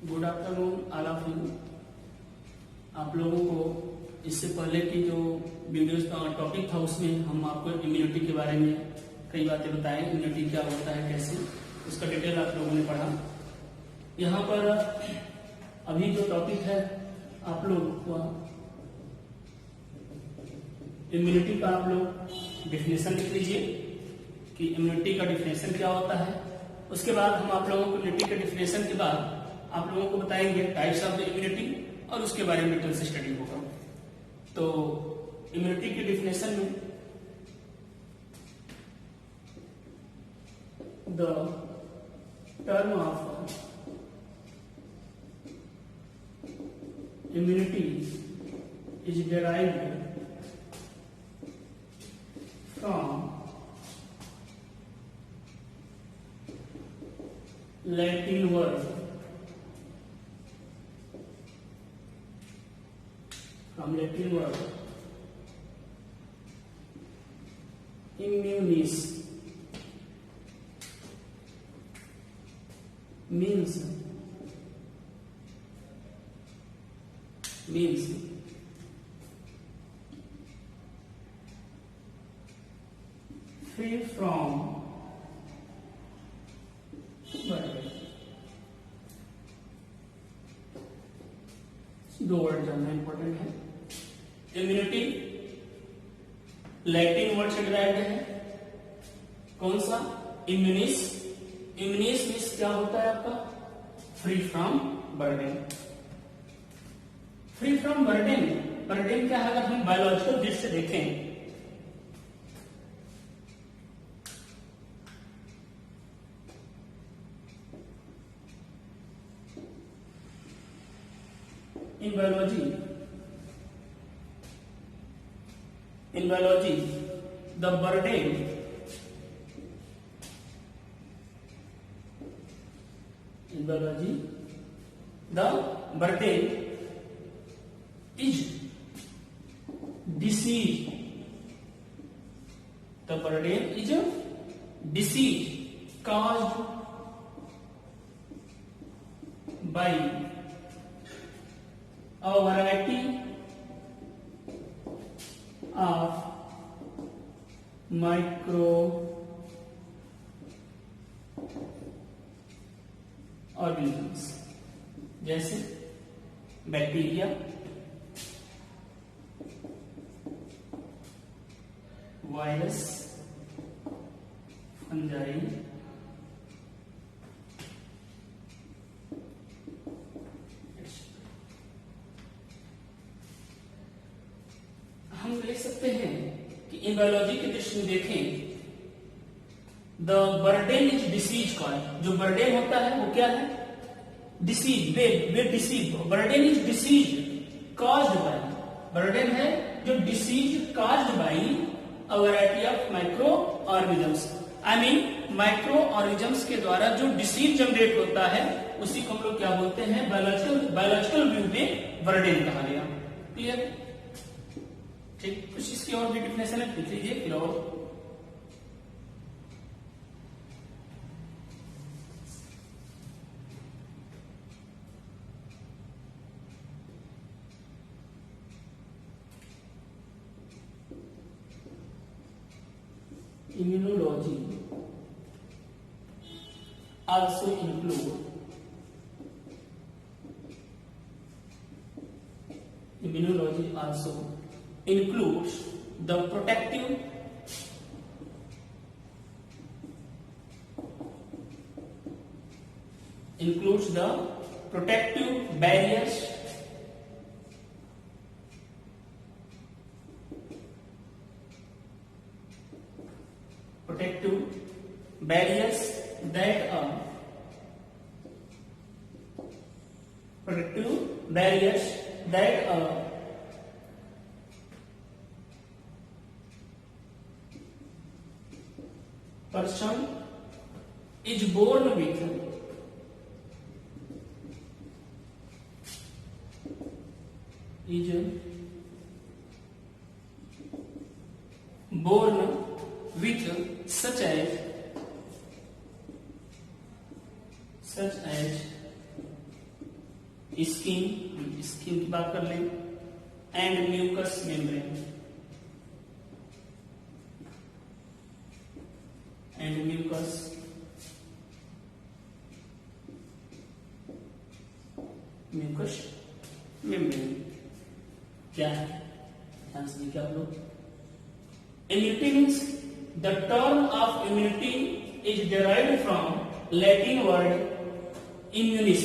Good afternoon all of you. आप लोगों को इससे पहले की जो वीडियोस का टॉपिक था उसमें हम आपको इम्यूनिटी के बारे में कई बातें बताएं, इम्यूनिटी क्या होता है, कैसे, उसका डिटेल आप लोगों ने पढ़ा। यहाँ पर अभी जो टॉपिक है आप लोग इम्यूनिटी का आप लोग डिफिनेशन लिख लीजिए कि इम्यूनिटी का डिफिनेशन क्या होता है। उसके बाद हम आप लोगों को इम्यूनिटी के डिफिनेशन के बाद आप लोगों को बताएंगे टाइप्स ऑफ द इम्यूनिटी और उसके बारे में डिटेल से स्टडी होगा। तो इम्यूनिटी के डिफिनेशन में the term of immunity is derived from Latin word immunis means free from दो वर्ड जानना इंपॉर्टेंट है। इम्यूनिटी लैटिन वर्ड से डिराइव्ड है। कौन सा? इम्यूनिस। इम्यूनिस मीन्स क्या होता है आपका? Free from burden. Free from burden, burden क्या है? अगर हम बायोलॉजिकल दृष्टि से देखें in biology the burden is disease. The burden is a disease caused by a variety of microorganisms जैसे बैक्टीरिया, वायरस, फंजाई, हम देख सकते हैं कि इन बायोलॉजी की दृष्टि में देखें the burden is disease cause. जो बर्डन होता है वो क्या है? Disease. Way disease. Burden is disease caused by. Burden है जो disease caused by a variety of micro organisms. I mean micro organisms के द्वारा जो डिसीज जनरेट होता है उसी को हम लोग क्या बोलते हैं? बायोलॉजिकल व्यू में बर्डन कहा गया। क्लियर? ठीक, कुछ इसकी और भी डिफिनेशन है, लिख लीजिए फिर। और immunology also includes the protective barriers that person is born with such as skin, skin की बात कर लें, and mucous membrane, and mucous membrane क्या है, ध्यान से देखिए आप लोग। Immunity means the term of immunity is derived from Latin word immunis.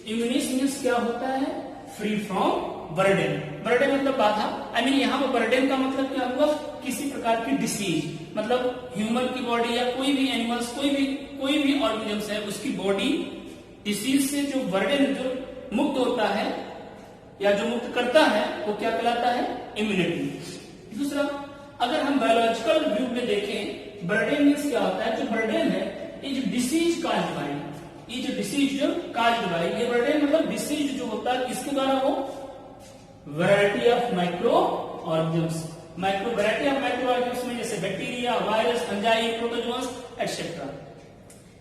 Immunis means क्या होता है, फ्री फ्रॉम बर्डन। बर्डन मतलब बाधा। आई मीन यहाँ पर बर्डन का मतलब क्या हुआ, किसी प्रकार की डिसीज, मतलब ह्यूमन की बॉडी या कोई भी एनिमल्स, कोई भी ऑर्गेनिज्म है, उसकी बॉडी डिसीज से जो बर्डन, जो मुक्त होता है या जो मुक्त करता है, वो क्या कहलाता है, इम्यूनिटी। दूसरा, अगर हम बायोलॉजिकल व्यू में देखें, बर्डन मीन्स क्या होता है, जो बर्डन है इज डिसीज काज्ड बाय, ये जो डिसीज काज्ड बाय, ये बर्डन मतलब डिसीज जो होता है, इसके द्वारा वो variety of micro organisms, variety of micro organisms में जैसे bacteria, virus, fungi, protozoans etcetera,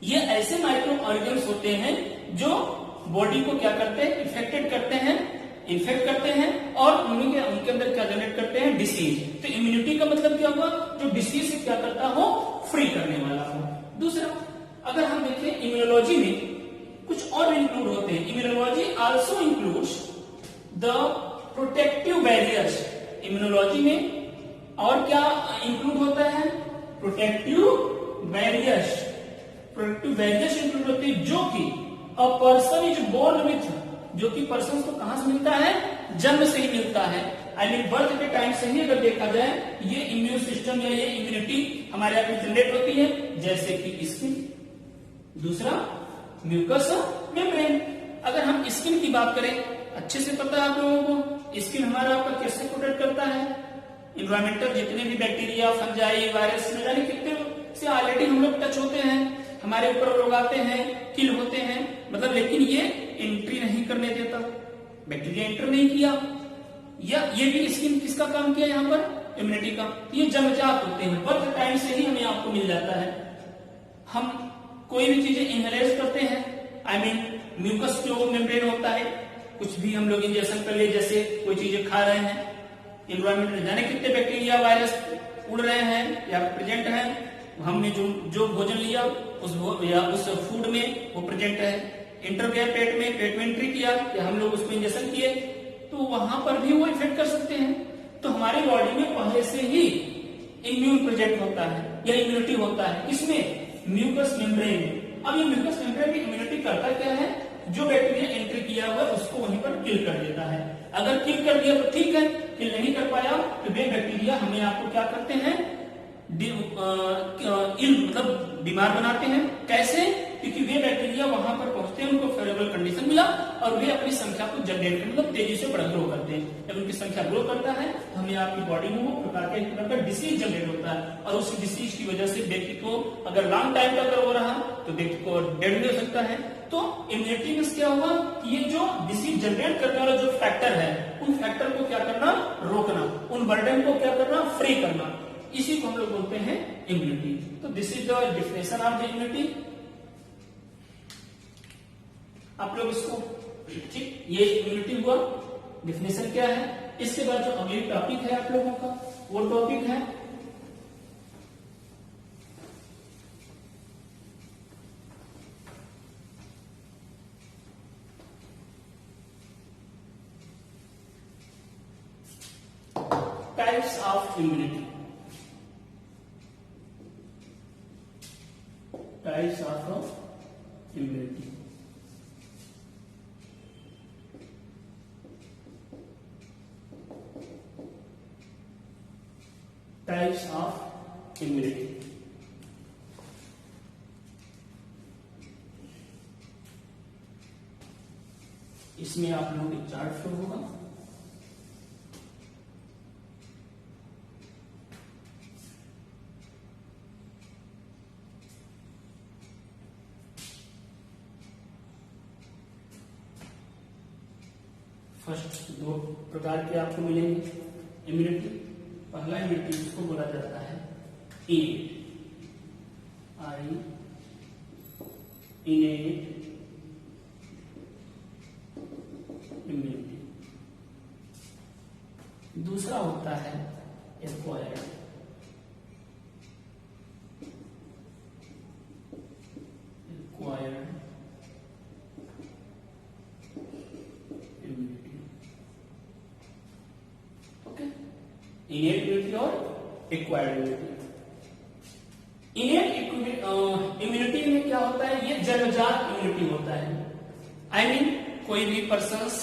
ये ऐसे माइक्रो ऑर्गेनिज्म्स होते हैं जो बॉडी को क्या करते हैं, इफेक्टेड करते हैं, इन्फेक्ट करते हैं, और उनके अंदर क्या जनरेट करते हैं, डिसीज। तो इम्यूनिटी का मतलब क्या हुआ, जो डिसीज से क्या करता हो, फ्री करने वाला हो। दूसरा, अगर हम देखें इम्यूनोलॉजी में कुछ और इंक्लूड होते हैं। Immunology also includes the protective barriers. Immunology में और क्या इंक्लूड होता है, protective barriers. Protective barriers include होते हैं जो कि a person is born with, जो कि पर्सन को कहां से मिलता है, जन्म से ही मिलता है। आई मीन बर्थ के टाइम से ही अगर देखा जाए, ये इम्यून सिस्टम या ये इम्यूनिटी हमारे यहाँ पे जनरेट होती है, जैसे कि स्किन। दूसरा, म्यूकस मेम्ब्रेन। अगर हम स्किन की बात करें, अच्छे से पता है आप लोगों को, स्किन हमारा आपका कैसे प्रोटेक्ट करता है, इन्वायरमेंटल जितने भी बैक्टीरिया, फंजाई, वायरस, न जाने कितने से ऑलरेडी हम लोग टच होते हैं, हमारे ऊपर लोग आते हैं, किल होते हैं, मतलब, लेकिन ये एंट्री नहीं करने देता, बैक्टीरिया एंटर नहीं किया, या ये भी स्किन किसका काम किया यहाँ पर, इम्यूनिटी का। ये जन्मजात होते हैं, बर्थ टाइम से ही हमें आपको मिल जाता है। हम कोई भी चीजें इनहेल करते हैं, आई मीन म्यूकस जो मेम्ब्रेन होता है, कुछ भी हम लोग इंजेक्शन कर लिए, जैसे कोई चीजें खा रहे हैं, एनवायरमेंट में जाने कितने बैक्टीरिया, वायरस उड़ रहे हैं या प्रेजेंट हैं, हमने जो भोजन लिया उस फूड में वो प्रेजेंट है, इंटर गया पेट में एंट्री किया, या हम लोग उसको इंजेक्शन किए, तो वहां पर भी वो इफेक्ट कर सकते हैं। तो हमारी बॉडी में पहले से ही इम्यून प्रेजेंट होता है या इम्यूनिटी होता है, किसमें, म्यूकस मेम्ब्रेन में। अब ये म्यूकस मेम्ब्रेन की इम्यूनिटी करता क्या है, जो बैक्टीरिया एंट्री किया हुआ है उसको वहीं पर किल कर देता है। अगर किल कर दिया तो ठीक है, किल नहीं कर पाया तो वे बैक्टीरिया हमें आपको क्या करते हैं, मतलब बीमार बनाते हैं। कैसे, क्योंकि वे बैक्टीरिया वहां पर पहुंचते हैं, उनको फेवरेबल कंडीशन मिला और वे अपनी संख्या को जनरेट करते, मतलब तेजी से ग्रो करते हैं। जब उनकी संख्या ग्रो करता है तो हमें आपकी बॉडी में वो प्रकार का डिसीज जनरेट होता है, और उस डिसीज की वजह से व्यक्ति को अगर लॉन्ग टाइम तक हो रहा तो व्यक्ति को डेड भी हो सकता है। तो इम्यूनिटी में क्या हुआ, ये जो डिसीज जनरेट करने वाला जो फैक्टर है, उन फैक्टर को क्या करना, रोकना, उन बर्डन को क्या करना, फ्री करना, इसी को हम लोग बोलते हैं इम्यूनिटी। तो this is the definition of the immunity. आप लोग इसको, ठीक, ये इम्यूनिटी हुआ, डिफिनेशन क्या है। इसके बाद जो अगली टॉपिक है आप लोगों का, वो टॉपिक है types of immunity. Types of immunity. Types of immunity. इसमें आप लोगों को चार्ट शो होगा। फर्स्ट दो प्रकार के आपको मिलेंगे इम्यूनिटी। पहला इम्यूनिटी इसको बोला जाता है इनेट इम्यूनिटी, दूसरा होता है acquired immunity. Okay, innate immunity और एक्वायर्ड इम्यूनिटी। इनेट इम्यूनिटी में क्या होता है, ये जन्मजात इम्यूनिटी होता है। आई मीन कोई भी पर्सन्स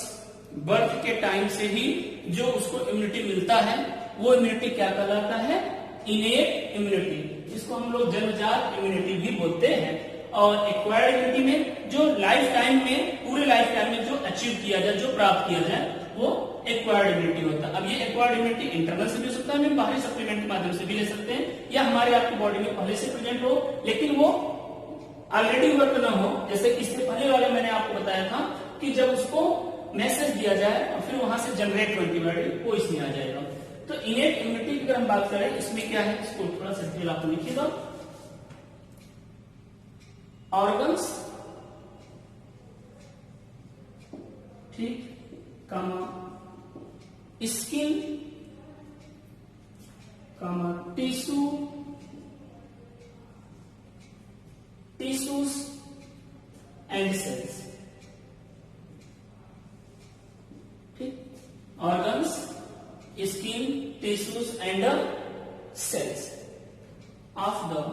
बर्थ के टाइम से ही जो उसको इम्यूनिटी मिलता है वो इम्यूनिटी क्या कहलाता है, इनेट इम्यूनिटी। इसको हम लोग जन्मजात इम्यूनिटी भी बोलते हैं। और एक्वायर्ड इम्यूनिटी में जो लाइफ टाइम में, पूरे लाइफ टाइम में जो अचीव किया जाए, जो प्राप्त किया जाए, वो एक्वायर्ड इम्यूनिटी होता है। अब ये एक्वायर्ड इम्यूनिटी इंटरनल से भी हो सकता है, हम बाहरी सप्लीमेंट के माध्यम से भी ले सकते हैं, या हमारे आपकी बॉडी में पहले से प्रेजेंट हो लेकिन वो ऑलरेडी वर्क ना हो। जैसे इससे पहले वाले मैंने आपको बताया था कि जब उसको मैसेज दिया जाए और फिर वहां से जनरेट हो एंटीबॉडी, वो इसमें आ जाएगा। तो इनेट इम्यूनिटी की अगर हम बात करें, इसमें क्या है, इसको थोड़ा सा डिटेल आपको लिखिएगा। ऑर्गन्स, ठीक, comma skin, comma tissue, tissues and cells. ठीक, organs, skin, tissues and cells of the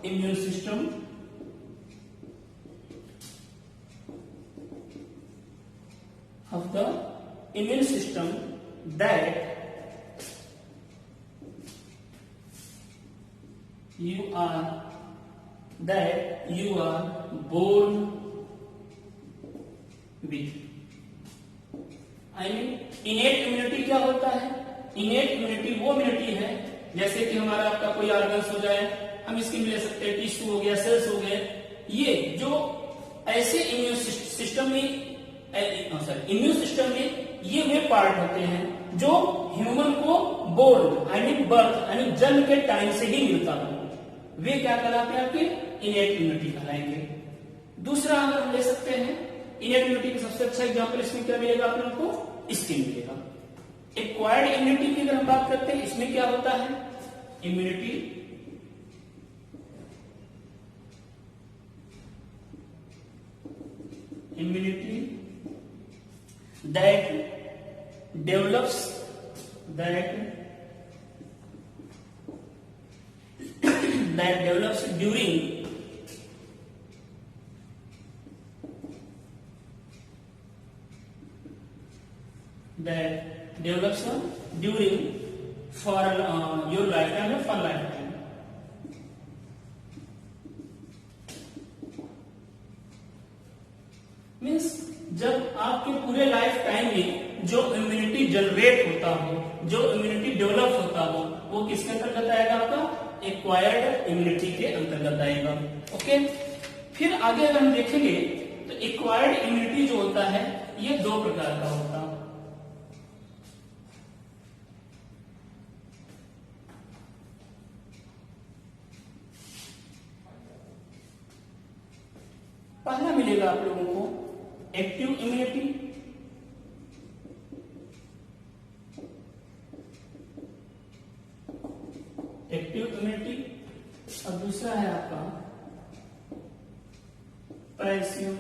immune system that you are born with। I mean innate immunity क्या होता है, इनेट इम्यूनिटी वो इम्यूनिटी है जैसे कि हमारा आपका कोई ऑर्गन्स हो जाए, हम इसकी ले सकते हैं, टिश्यू हो गया, सेल्स हो गए, ये जो ऐसे इम्यून सिस्टम में ये वे पार्ट होते हैं जो ह्यूमन को born I mean birth I mean जन्म के टाइम से ही मिलता हो, वे क्या कहलाते हैं, आपके इनेट इम्यूनिटी कहलाएंगे। दूसरा अगर हम ले सकते हैं इनेट इम्यूनिटी का सबसे अच्छा एग्जांपल, इसमें क्या मिलेगा आप लोगों को, स्किन मिलेगा। एक्वायर्ड इम्यूनिटी की अगर हम बात करते हैं, इसमें क्या होता है, immunity that develops during for your lifetime or for lifetime। Means जब आपके पूरे लाइफ टाइम में जो इम्यूनिटी जनरेट होता हो, जो इम्यूनिटी डेवलप होता हो, वो किसके अंतर्गत आएगा, आपका एक्वायर्ड इम्यूनिटी के अंतर्गत आएगा। ओके, फिर आगे अगर हम देखेंगे तो एक्वायर्ड इम्यूनिटी जो होता है ये दो प्रकार का होता है। पहला मिलेगा आप लोगों को एक्टिव इम्यूनिटी, और दूसरा है आपका passive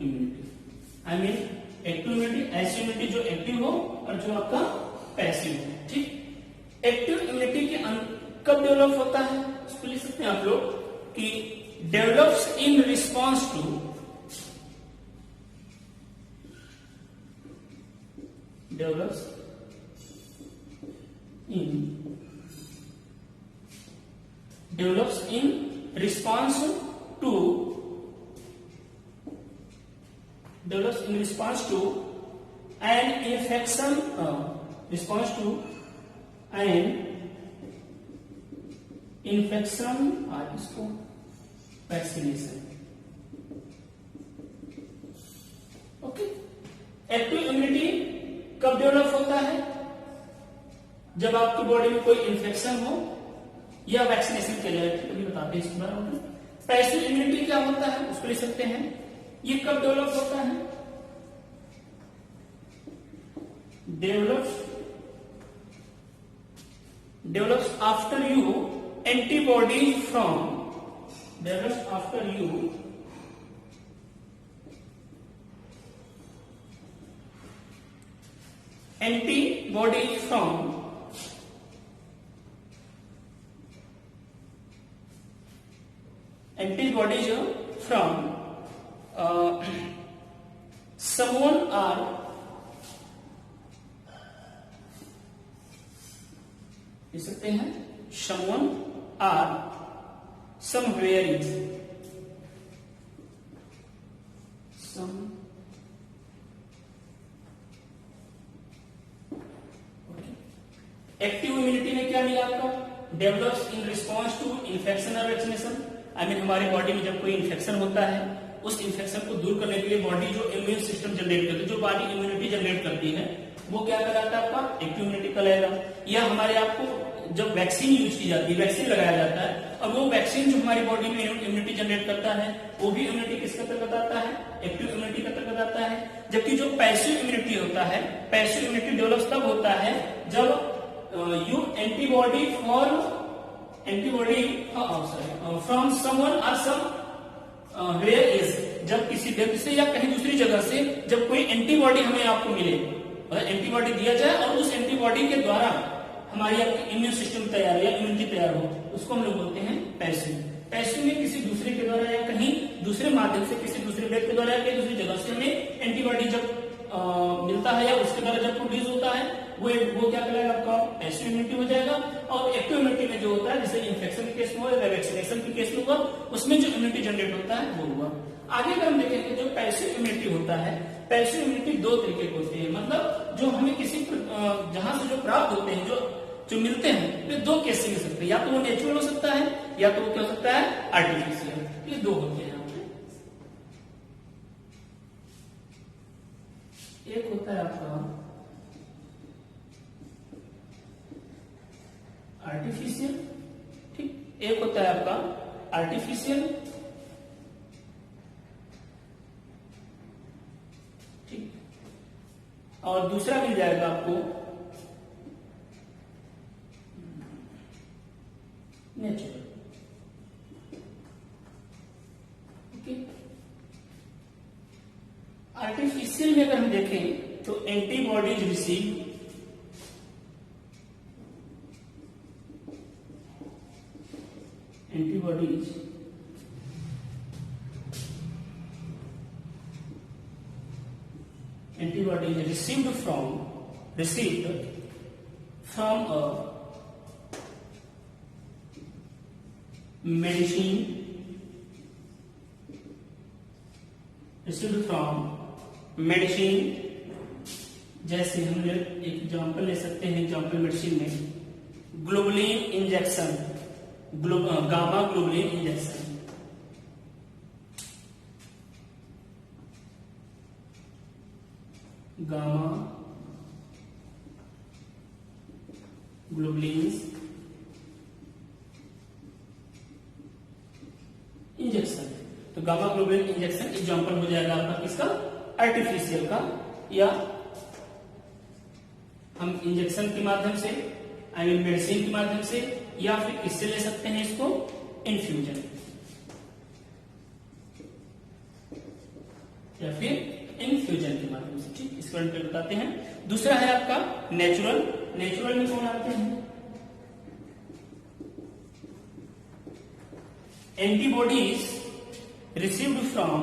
immunity. I mean active immunity ऐसी इम्यूनिटी जो एक्टिव हो और जो आपका पैसिव हो। ठीक, एक्टिव इम्यूनिटी के कब डेवलप होता है, उसको लिख सकते हैं आप लोग कि develops in response to an infection, response to an infection और इसको वैक्सीनेशन। ओके, एक्टिव इम्यूनिटी कब डेवलप होता है, जब आपकी बॉडी में कोई इन्फेक्शन हो या वैक्सीनेशन किया जाएगा, अभी बताते हैं इसके बारे में। पैसिव इम्यूनिटी क्या होता है उसको लिख सकते हैं, ये कब डेवलप होता है, develops after you antibodies from develops after you antibodies from someone or लिख सकते हैं someone or somewhere is some active immunity में क्या मिला आपका, develops in response to infection और वैक्सीनेशन। आई मीन हमारे बॉडी में जब कोई इन्फेक्शन होता है उस इन्फेक्शन को दूर करने के लिए बॉडी जो इम्यून सिस्टम जनरेट करती है, जो बॉडी इम्यूनिटी जनरेट करती है, वो क्या कहलाता है आपका एक्टिव इम्यूनिटी कहलाएगा। या हमारे आपको जब वैक्सीन यूज की जाती है, वैक्सीन लगाया जाता है, और वो वैक्सीन जो हमारी बॉडी में इम्यूनिटी जनरेट करता है वो भी इम्यूनिटी किसके अंतर्गत आता है, एक्टिव इम्यूनिटी के अंतर्गत आता है। जबकि जो पैसिव इम्यूनिटी होता है, पैसिव इम्यूनिटी डेवलप तब होता है जब you antibody from someone or some where is, जब किसी व्यक्ति से या कहीं दूसरी जगह से जब कोई एंटीबॉडी हमें आपको मिले, मतलब एंटीबॉडी दिया जाए और उस एंटीबॉडी के द्वारा हमारी आपकी इम्यून सिस्टम तैयार या इम्यूनिटी तैयार हो, उसको हम लोग बोलते हैं पैसिव। पैसिव में किसी दूसरे के द्वारा या कहीं दूसरे माध्यम से किसी दूसरे व्यक्ति के द्वारा या कहीं दूसरी जगह से हमें एंटीबॉडी जब मिलता है या उसके द्वारा जब प्रोड्यूस होता है वो क्या कहलाएगा आपका पैसिव इम्यूनिटी हो जाएगा। और एक्टिव इम्यूनिटी में जो होता है जैसे इन्फेक्शन के केस में हो या वैक्सीनेशन के केस में हुआ, उसमें जो इम्यूनिटी जनरेट होता है वो हुआ। आगे अगर हम देखेंगे जो पैसिव इम्यूनिटी होता है, पैसिव इम्यूनिटी दो तरीके की होती है, मतलब जो हमें किसी जहां से जो प्राप्त होते हैं, जो मिलते हैं, वे दो केस से मिल सकते हैं, या तो वो नेचुरल हो सकता है या तो वो क्या हो सकता है आर्टिफिशियल। ये दो होते हैं। एक होता है आपका आर्टिफिशियल, ठीक, एक होता है आपका आर्टिफिशियल, ठीक, और दूसरा मिल जाएगा आपको नेचुरल। ओके, आर्टिफिशियल में अगर हम देखें तो antibodies receive antibodies received from a medicine, जैसे हम लोग एग्जाम्पल ले सकते हैं, एग्जाम्पल मेडिसिन में globulin injection, gamma globulin injection, gamma globulin injection. तो गामा ग्लोबुलिन इंजेक्शन एग्जाम्पल हो जाएगा आपका किसका, आर्टिफिशियल का। या हम इंजेक्शन के माध्यम से, आई मीन मेडिसिन के माध्यम से, या फिर किससे ले सकते हैं इसको, इन्फ्यूजन, या फिर इन्फ्यूजन के माध्यम से। ठीक, इसको बताते हैं। दूसरा है आपका नेचुरल। नेचुरल में कौन आते हैं, एंटीबॉडीज रिसीव्ड फ्रॉम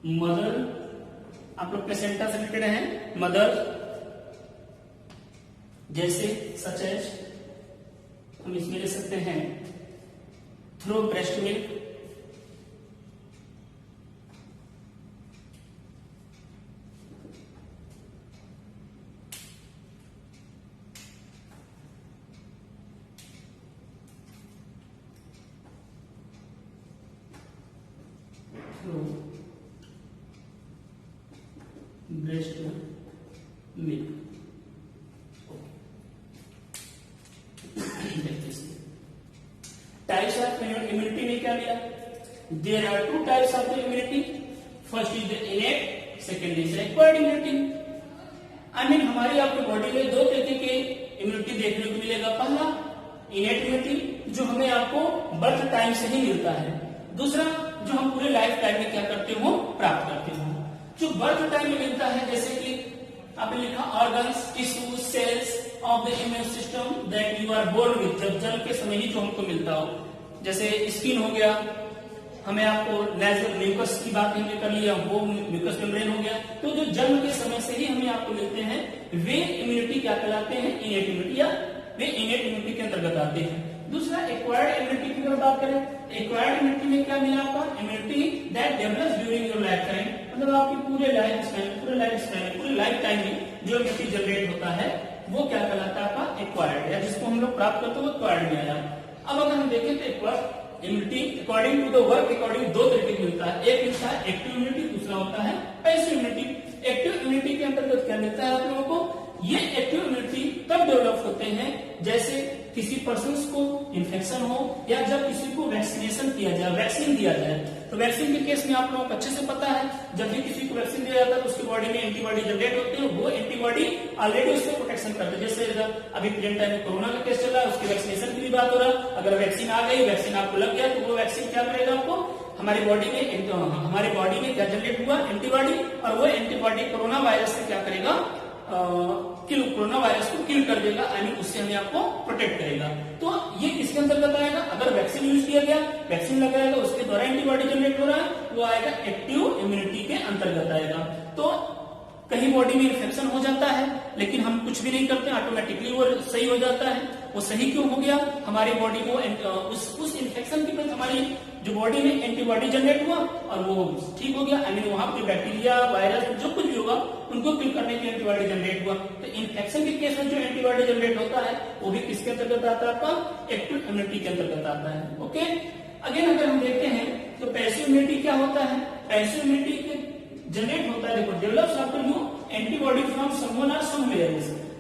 मदर, आप लोग प्लेसेंटा से रिलेटेड हैं, मदर, जैसे सच एज हम इसमें ले सकते हैं through breast milk, through breast milk. Types of immunity में क्या लिया? There are two types of immunity, first is the innate, second is acquired immunity. I mean हमारी आपकी बॉडी में दो तरीके के इम्यूनिटी देखने को मिलेगा। पहला इनेट इम्यूनिटी जो हमें आपको बर्थ टाइम से ही मिलता है, दूसरा जो हम पूरे लाइफ टाइम में क्या करते हो, प्राप्त करते हो। जो बर्थ टाइम में मिलता है, जैसे कि आपने लिखा organs, tissues, cells of the immune system that you are born with, जब जन्म के समय ही जो हमको मिलता हो, जैसे स्किन हो गया, हमें आपको नेजल म्यूकस की बात हमने कर लिया, वो म्यूकस मेम्ब्रेन हो गया। तो जो जन्म के समय से ही हमें आपको मिलते हैं वे इम्यूनिटी क्या कहलाते हैं, इनेट इम्यूनिटी, या वे इनेट इम्यूनिटी के अंतर्गत आते हैं। दूसरा एक्वायर्ड इम्यूनिटी की अगर बात करें, एक्वायर्ड इम्यूनिटी में क्या मिला आपका, immunity that develops during your life time, मतलब आपकी पूरे लाइफ स्पैन पूरे लाइफ टाइम में जो इम्यूनिटी जनरेट होता है वो क्या कहलाता है आपका एक्वायर्ड, या जिसको हम लोग प्राप्त करते हैं वो एक्वायर्ड में आया। अब अगर हम देखें तो acquired immunity according to the work according दो तरीके की मिलता है, एक मिलता है एक्टिव इम्यूनिटी, दूसरा होता है पैसिव इम्यूनिटी। एक्टिव इम्यूनिटी के अंतर्गत क्या मिलता है आप लोगों को, ये एक्टिव इम्यूनिटी तब डेवलप होते हैं जैसे किसी पर्सन को इन्फेक्शन हो या जब किसी को वैक्सीनेशन किया जाए, वैक्सीन दिया जाए। तो वैक्सीन के केस में आप लोगों को अच्छे से पता है, जब भी किसी को वैक्सीन दिया जाता है तो उसकी बॉडी में एंटीबॉडी जनरेट होते हैं, वो एंटीबॉडी ऑलरेडी उसको प्रोटेक्शन करते हैं। जैसे अभी प्रेजेंट टाइम में कोरोना का केस चल रहा है, उसकी वैक्सीनेशन की भी बात हो रहा है। अगर वैक्सीन आ गई, वैक्सीन आपको लग गया, तो वो वैक्सीन क्या करेगा आपको, हमारी बॉडी में क्या जनरेट हुआ, एंटीबॉडी, और वो एंटीबॉडी कोरोना वायरस से क्या करेगा, कोरोना वायरस को किल कर देगा, यानी उससे हमें आपको प्रोटेक्ट करेगा। तो ये किसके अंतर्गत आएगा, अगर वैक्सीन यूज किया गया, वैक्सीन लगाएगा, उसके द्वारा एंटीबॉडी जनरेट हो रहा है, वो आएगा एक्टिव इम्यूनिटी के अंतर्गत आएगा। तो कहीं बॉडी में इन्फेक्शन हो जाता है लेकिन हम कुछ भी नहीं करते, ऑटोमेटिकली वो सही हो जाता है। वो सही क्यों हो गया, हमारी बॉडी को उस इन्फेक्शन के बाद हमारी जो बॉडी में एंटीबॉडी जनरेट हुआ और वो ठीक हो गया। आई मीन वहां पे बैक्टीरिया, वायरस, जो कुछ भी होगा उनको किल करने की एंटीबॉडी जनरेट हुआ। तो इन्फेक्शन के केस में जो एंटीबॉडी जनरेट होता है वो भी किसके अंतर्गत आता है, आपका एक्टिव इम्यूनिटी के अंतर्गत आता है। ओके, अगेन अगर हम देखते हैं तो पैसिव इम्यूनिटी क्या होता है, पैसिव इम्यूनिटी जनरेट होता है, देखो, develops after you antibody from someone और समवेयर,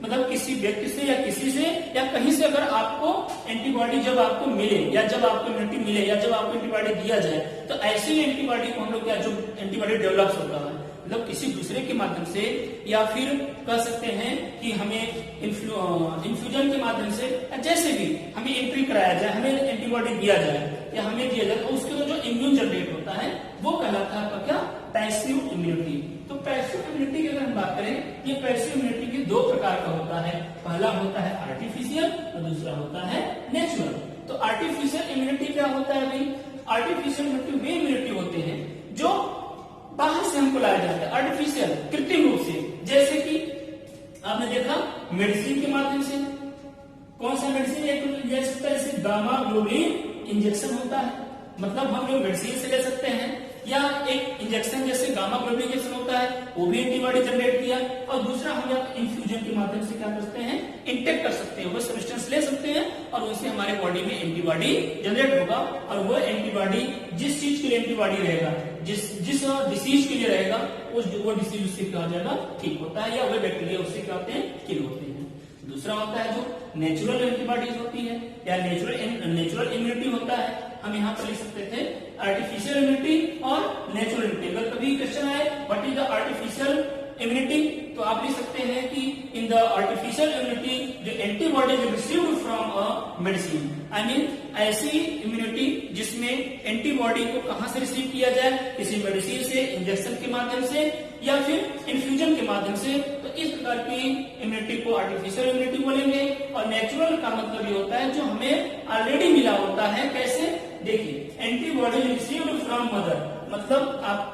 मतलब किसी व्यक्ति से या किसी से या कहीं से अगर आपको एंटीबॉडी जब आपको मिले या जब आपको इम्यूनिटी मिले या जब आपको एंटीबॉडी दिया जाए, तो ऐसे ही एंटीबॉडी को हम लोग क्या, जो एंटीबॉडी डेवलप होता है, मतलब किसी दूसरे के माध्यम से, या फिर कह सकते हैं कि हमें इन्फ्यूजन के माध्यम से, जैसे भी हमें एंट्री कराया जाए, हमें एंटीबॉडी दिया जाए या हमें दिया जाए, तो उसके जो इम्यून जनरेट होता है वो कहलाता है आपका क्या, पैसिव इम्यूनिटी। तो पैसिव इम्यूनिटी की अगर हम बात करें, ये पैसिव इम्यूनिटी के दो प्रकार का होता है, पहला होता है आर्टिफिशियल और दूसरा होता है नेचुरल। तो आर्टिफिशियल इम्यूनिटी क्या होता है भाई, आर्टिफिशियल इम्यूनिटी वे इम्यूनिटी होते हैं जो बाहर से हमको लाया जाता है, आर्टिफिशियल, कृत्रिम रूप से। जैसे कि आपने देखा मेडिसिन के माध्यम से, कौन सा मेडिसिन, एक ले सकता है जैसे गामा ग्लोबुलिन इंजेक्शन होता है, मतलब हम लोग मेडिसिन से ले सकते हैं, या एक इंजेक्शन जैसे गामा ग्लोबुलिन इंजेक्शन होता है, वो भी एंटीबॉडी जनरेट किया, और दूसरा हम लोग इन्फ्यूजन के माध्यम से क्या कर सकते हैं, इंटेक्ट कर सकते हैं, वो सब्सटेंस ले सकते हैं और उससे हमारे बॉडी में एंटीबॉडी जनरेट होगा, और वो एंटीबॉडी जिस चीज के लिए एंटीबॉडी रहेगा, जिस डिसीज के लिए रहेगा, वो डिसीज उससे क्या हो जाएगा, ठीक होता है, या वो बैक्टीरिया उससे क्या होते हैं, किल होते हैं। दूसरा होता है जो नेचुरल एंटीबॉडीज होती है या नेचुरल इम्यूनिटी होता है, हम यहाँ पर लिख सकते थे आर्टिफिशियल इम्यूनिटी और नेचुरल इम्यूनिटी। अगर कभी क्वेश्चन आए what is the artificial immunity, तो आप लिख सकते हैं कि इन द आर्टिफिशियल इम्यूनिटी जो antibodies received from a medicine, I mean ऐसी इम्यूनिटी जिसमें एंटीबॉडी को कहां से रिसीव किया जाए, किसी मेडिसिन से, इंजेक्शन के माध्यम से या फिर इन्फ्यूजन के माध्यम से। तो इस प्रकार की इम्यूनिटी को आर्टिफिशियल इम्यूनिटी बोलेंगे। और नेचुरल का मतलब ये होता है जो हमें ऑलरेडी मिला होता है। कैसे, देखिए, एंटीबॉडी रिसीव्ड फ्रॉम मदर, मतलब आप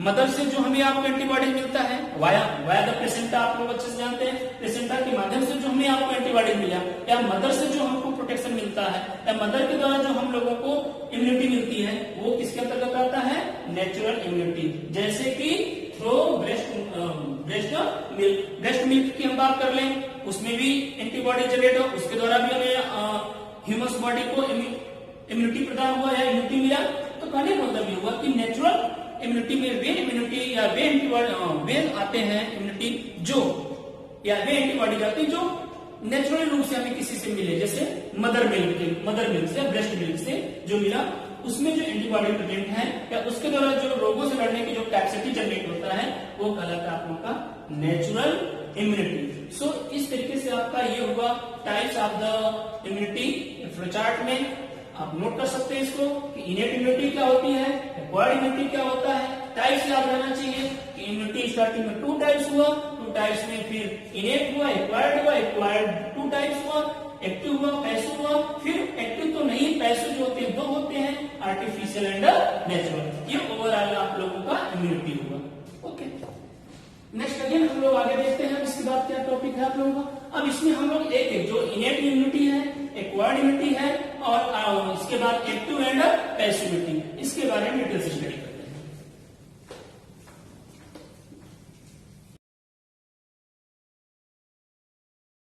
मदर से जो हमें आपको एंटीबॉडी मिलता है वाया द प्लेसेंटा, आप लोग अच्छे से जानते हैं, प्लेसेंटा के माध्यम से जो हमें आपको एंटीबॉडी मिला, या मदर से जो हमको प्रोटेक्शन मिलता है, या मदर के द्वारा जो हम लोगों को इम्यूनिटी मिलती है, वो किसके अंतर्गत आता है, नेचुरल इम्यूनिटी। जैसे कि थ्रो ब्रेस्ट मिल्क की हम बात कर लें, उसमें भी एंटीबॉडी जनरेट हो, उसके द्वारा भी हमें ह्यूमन बॉडी को इम्यूनिटी प्रदान हुआ या इम्यूनिटी मिला। तो कहने का मतलब ये हुआ कि नेचुरल इम्यूनिटी में वे इम्यूनिटी या वे एंटीबॉडी वे आते हैं इम्यूनिटी जो या वे एंटीबॉडीज आते हैं जो नेचुरल रूप से हमें किसी से मिले, जैसे मदर मिल्क से, ब्रेस्ट मिल्क से जो मिला, उसमें जो एंटीबॉडी प्रेजेंट है या उसके द्वारा जो रोगों से लड़ने की जो कैपेसिटी जनरेट होता है वो कहलाता है आप लोगों का नेचुरल इम्यूनिटी। सो इस तरीके से आपका ये हुआ types of the immunity. Flowchart में आप नोट कर सकते हैं इसको कि इनेट इम्यूनिटी क्या होती है, एक्वायर्ड इम्यूनिटी क्या होता है। टाइप्स याद रहना चाहिए कि इम्यूनिटी स्टार्टिंग में 2 टाइप्स हुआ, 2 टाइप्स में फिर इनेट हुआ, एक्वायर्ड 2 टाइप्स हुआ, एक्टिव हुआ, पैसिव हुआ, फिर एक्टिव तो नहीं पैसिव जो होते हैं 2 होते हैं, आर्टिफिशियल एंड नेचुरल। ये ओवरऑल आप लोगों का इम्यूनिटी हुआ। ओके, नेक्स्ट अगेन हम लोग आगे देखते हैं इसके बाद क्या टॉपिक है आप लोगों का। अब इसमें हम लोग एक जो इनेट इम्यूनिटी है, एक्वायर्ड इम्यूनिटी है और इसके बाद एक्टिव एंड पैसिविटी, इसके बारे में डिटेल से स्टडी